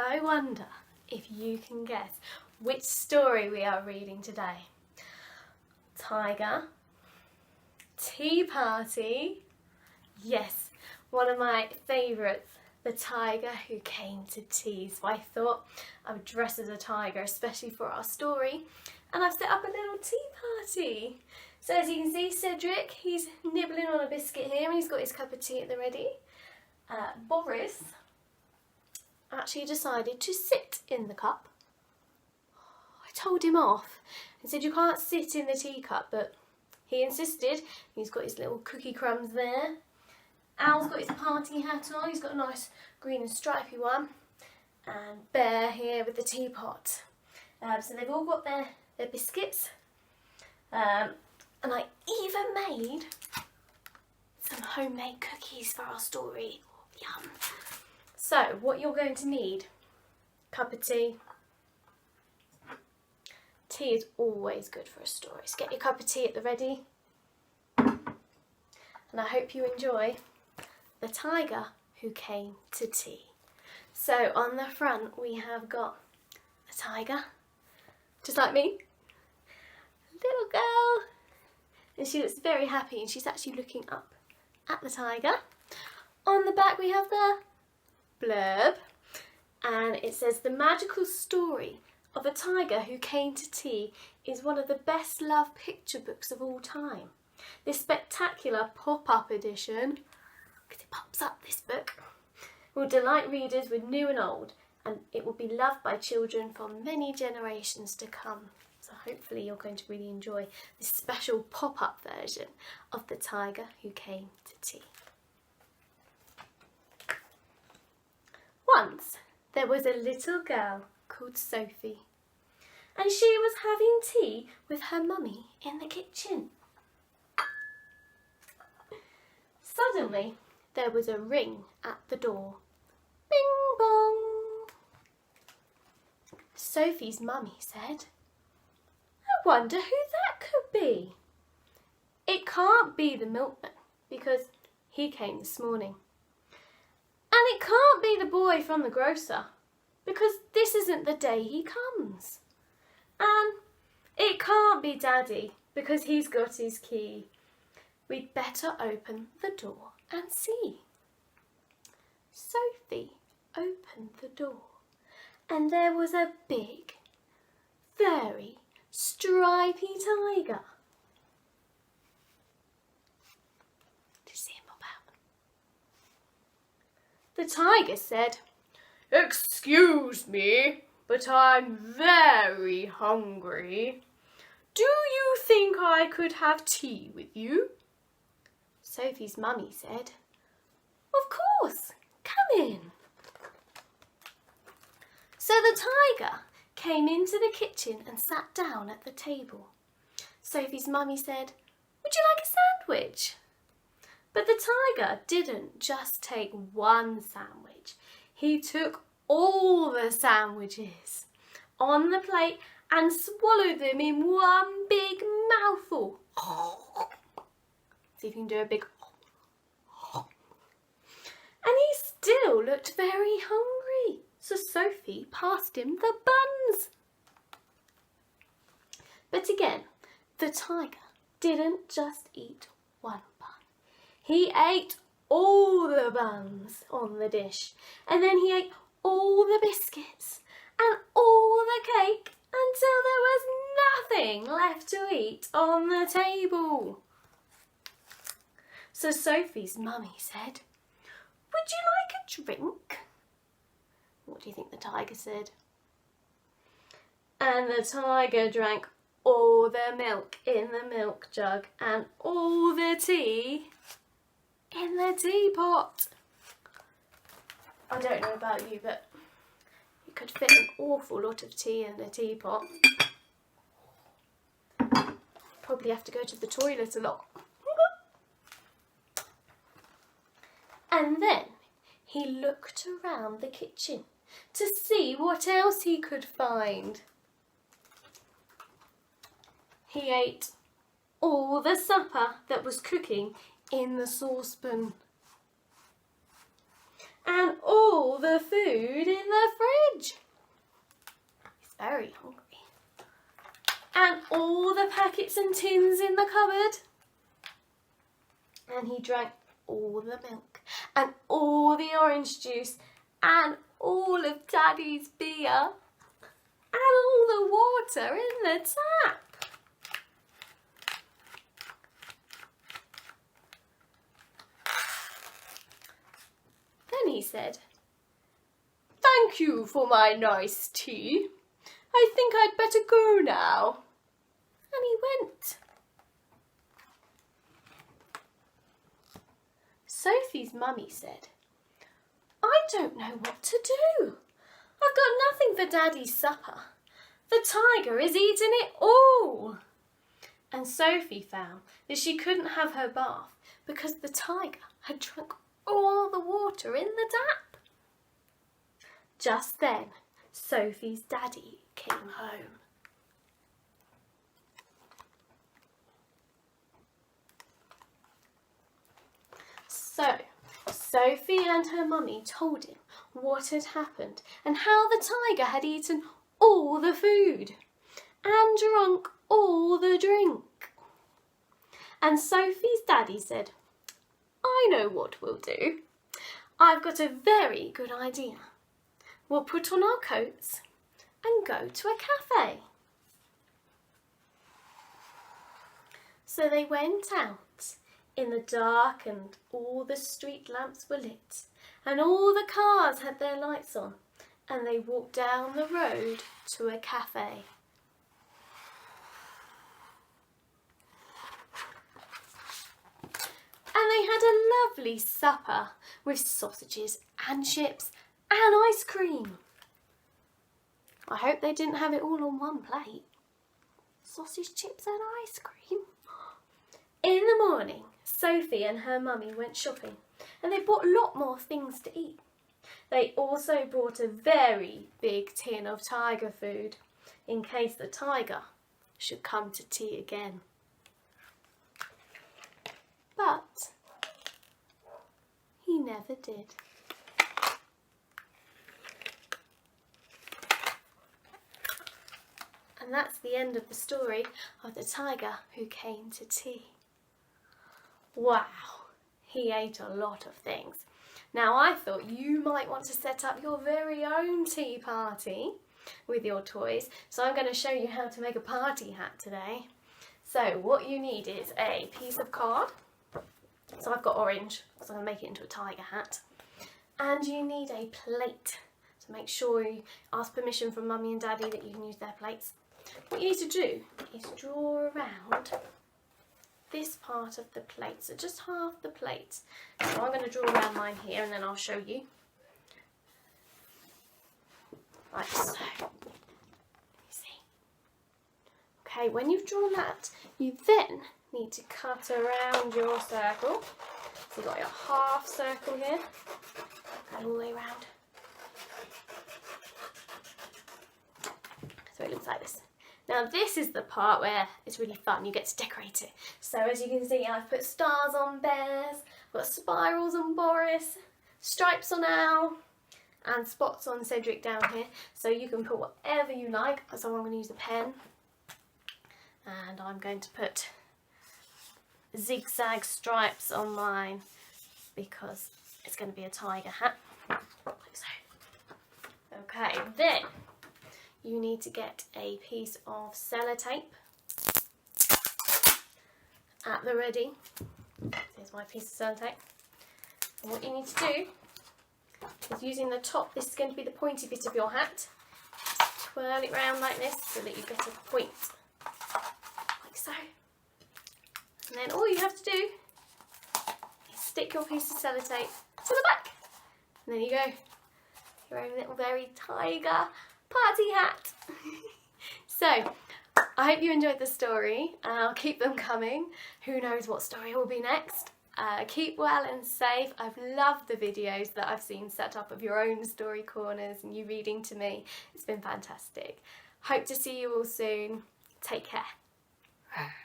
I wonder if you can guess which story we are reading today. Tiger, tea party, yes, one of my favourites, the tiger who came to tea. So I thought I would dress as a tiger, especially for our story, and I've set up a little tea party. So as you can see, Cedric, he's nibbling on a biscuit here and he's got his cup of tea at the ready. Boris actually decided to sit in the cup. I told him off and said you can't sit in the teacup, but he insisted. He's got his little cookie crumbs there. Al's got his party hat on, he's got a nice green and stripy one. And Bear here with the teapot. So they've all got their biscuits. And I even made some homemade cookies for our story. Oh, yum. So what you're going to need, cup of tea. Tea is always good for a story. So get your cup of tea at the ready. And I hope you enjoy The Tiger Who Came to Tea. So on the front we have got a tiger, just like me, little girl, and she looks very happy and she's actually looking up at the tiger. On the back we have the blurb and it says the magical story of a tiger who came to tea is one of the best loved picture books of all time. This spectacular pop-up edition, because it pops up, this book, will delight readers with new and old, and it will be loved by children for many generations to come. So hopefully you're going to really enjoy this special pop-up version of The Tiger Who Came to Tea. Once there was a little girl called Sophie, and she was having tea with her mummy in the kitchen. Suddenly there was a ring at the door. Bing bong! Sophie's mummy said, I wonder who that could be. It can't be the milkman because he came this morning. And it can't be the boy from the grocer because this isn't the day he comes. And it can't be Daddy because he's got his key. We'd better open the door and see. Sophie opened the door and there was a big, very stripy tiger. Do you see him pop out? The tiger said, "Excuse me, but I'm very hungry. Do you think I could have tea with you?" Sophie's mummy said, "Of course, come in." So the tiger came into the kitchen and sat down at the table. Sophie's mummy said, "Would you like a sandwich?" But the tiger didn't just take one sandwich. He took all the sandwiches on the plate and swallowed them in one big mouthful. See if you can do a big. And he still looked very hungry, so Sophie passed him the buns. But again, the tiger didn't just eat one bun. He ate all the buns on the dish, and then he ate all the biscuits and all the cake until there was nothing left to eat on the table. So Sophie's mummy said, "Would you like a drink?" What do you think the tiger said? And the tiger drank all the milk in the milk jug and all the tea in the teapot. I don't know about you, but you could fit an awful lot of tea in a teapot. Probably have to go to the toilet a lot. And then he looked around the kitchen to see what else he could find. He ate all the supper that was cooking in the saucepan and all the food in the fridge. very hungry. And all the packets and tins in the cupboard. And he drank all the milk and all the orange juice and all of Daddy's beer and all the water in the tap. Then he said, "Thank you for my nice tea. I think I'd better go now." And he went. Sophie's mummy said, "I don't know what to do. I've got nothing for Daddy's supper. The tiger has eaten it all." And Sophie found that she couldn't have her bath because the tiger had drunk all the water in the tap. Just then, Sophie's daddy came home. So, Sophie and her mummy told him what had happened and how the tiger had eaten all the food and drunk all the drink. And Sophie's daddy said, "I know what we'll do. I've got a very good idea. We'll put on our coats and go to a cafe." So they went out in the dark and all the street lamps were lit and all the cars had their lights on and they walked down the road to a cafe. And they had a lovely supper with sausages and chips and ice cream. I hope they didn't have it all on one plate. Sausage, chips and ice cream. In the morning, Sophie and her mummy went shopping and they bought a lot more things to eat. They also bought a very big tin of tiger food in case the tiger should come to tea again. But he never did. And that's the end of the story of the tiger who came to tea. Wow, he ate a lot of things. Now I thought you might want to set up your very own tea party with your toys, so I'm going to show you how to make a party hat today. So what you need is a piece of card. So I've got orange, so I'm going to make it into a tiger hat. And you need a plate. So make sure you ask permission from Mummy and Daddy that you can use their plates. What you need to do is draw around this part of the plate, so just half the plate. So I'm going to draw around mine here and then I'll show you. Like so. See? Okay, when you've drawn that, you then need to cut around your circle. So you've got your half circle here, cut all the way around. So it looks like this. Now this is the part where it's really fun, you get to decorate it. So as you can see, I've put stars on bears, got spirals on Boris, stripes on Al, and spots on Cedric down here. So you can put whatever you like. So I'm going to use a pen, and I'm going to put zigzag stripes on mine because it's going to be a tiger hat, like so. Okay, then you need to get a piece of sellotape at the ready. Here's my piece of sellotape. And what you need to do is, using the top, this is going to be the pointy bit of your hat, just twirl it round like this so that you get a point, like so. And then all you have to do is stick your piece of sellotape to the back. And there you go, your own little very tiger party hat. So, I hope you enjoyed the story, and I'll keep them coming. Who knows what story will be next. Keep well and safe. I've loved the videos that I've seen set up of your own story corners and you reading to me. It's been fantastic. Hope to see you all soon. Take care.